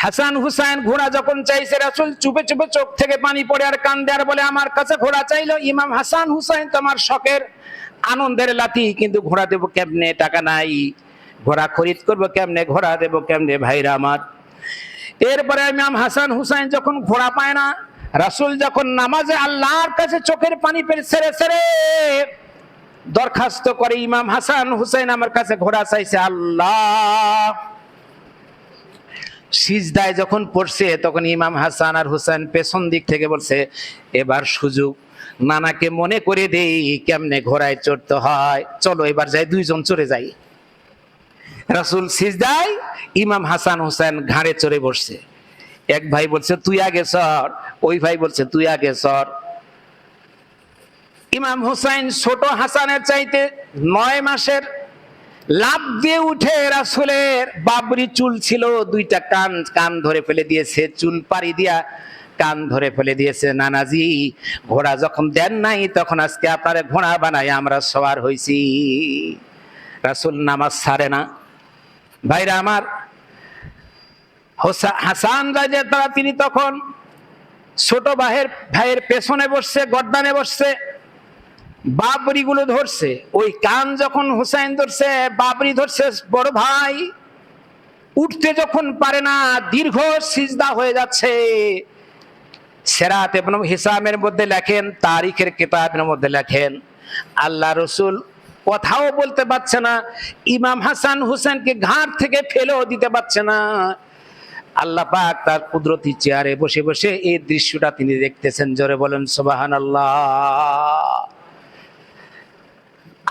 হাসান হুসাইন ঘোড়া যখন চাইছে, রাসূল চুপে চুপে চোখ থেকে পানি পড়ে আর কান্দে আর বলে, আমার কাছে ঘোড়া চাইলো ইমাম হাসান হুসাইন তোমার শখের আনন্দের লাঠি, কিন্তু ঘোড়া দেবো কেমনে, টাকা নাই, ঘোড়া খরিদ করবো কেমনে, ঘোড়া দেবো কেমনে ভাইরা আমার। এরপরে ইমাম হাসান হুসাইন যখন ঘোড়া পায় না, রাসূল যখন নামাজে আল্লাহর কাছে চোখের পানি ছেড়ে ছেড়ে দরখাস্ত করে, ইমাম হাসান হুসাইন আমার কাছে ঘোড়া চাইছে আল্লাহ। সিজদায় যখন পড়ছে তখন ইমাম হাসান আর হুসাইন পেছন দিক থেকে বলছে, এবার সুযোগ, নানাকে মনে করে দেই কেমনে ঘোড়ায় চড়তে হয়, চলো এবার যাই, দুইজন চড়ে যাই। রাসূল সিজদায়, ইমাম হাসান হুসাইন ঘাড়ে চড়ে বসছে। এক ভাই বলছে তুই আগে চড়, ওই ভাই বলছে তুই আগে চড়। ইমাম হুসাইন ছোট হাসানের চাইতে 9 মাসের, লাফ দিয়ে উঠে রাসূলের বাবরি চুল ছিল, দুইটা কান ধরে ফেলে দিয়েছে, চুল পাড়ি দিয়া কান ধরে ফেলে দিয়েছে। নানাজি, ঘোড়া যখন দেন নাই তখন আজকে আপনারে ঘোড়া বানাই আমরা সওয়ার হইছি। রাসূল নামাজ ছাড়ে না। ভাইরা আমার, হাসান রাদিয়াল্লাহু তাআলা তিনি তখন ছোট ভাইয়ের পেছনে বসছে, গর্দানে বসছে, বাবরি গুলো ধরছে। ওই কান যখন হুসাইন ধরছে, বাবরি ধরছে বড় ভাই, উঠতে যখন পারে না, দীর্ঘ সিজদা হয়ে যাচ্ছে। সিরাত ইবনে হিসামের মধ্যে লেখেন, তারিখের কিতাবের মধ্যে লেখেন, আল্লাহ রাসূল কথাও বলতে পারছে না, ইমাম হাসান হুসাইনকে ঘাট থেকে ফেলেও দিতে পারছে না। আল্লাহ পাক তার কুদরতি চেয়ারে বসে বসে এই দৃশ্যটা তিনি দেখতেছেন। জোরে বলেন সুবহানাল্লাহ।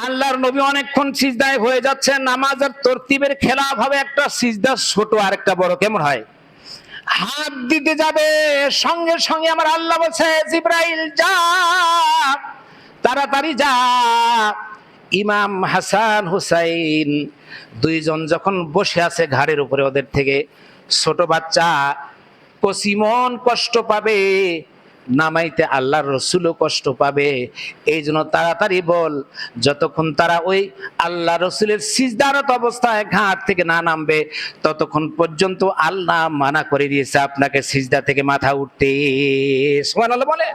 আল্লাহর নবী অনেকক্ষণ সিজদায় হয়ে যাচ্ছে। নামাজের তরতিবের খেলাফ হবে, একটা সিজদা ছোট আর একটা বড়। কেমন হয়? হাত দিতে যাবে, সঙ্গে সঙ্গে আমার আল্লাহ বলছে, জিবরাইল যা, তাড়াতাড়ি যা। ইমাম হাসান হুসাইন দুইজন যখন বসে আছে ঘাড়ের উপরে, ওদের থেকে ছোট বাচ্চা কসিমন কষ্ট পাবে, নামাইতে আল্লাহর রাসূলও কষ্ট পাবে। এই জন্য তাড়াতাড়ি বল, যতক্ষণ তারা ওই আল্লাহ রাসূলের সিজদারত অবস্থায় ঘাট থেকে না নামবে ততক্ষণ পর্যন্ত আল্লাহ মানা করে দিয়েছে আপনাকে সিজদা থেকে মাথা উঠতে। সুবহানাল্লাহ বলে।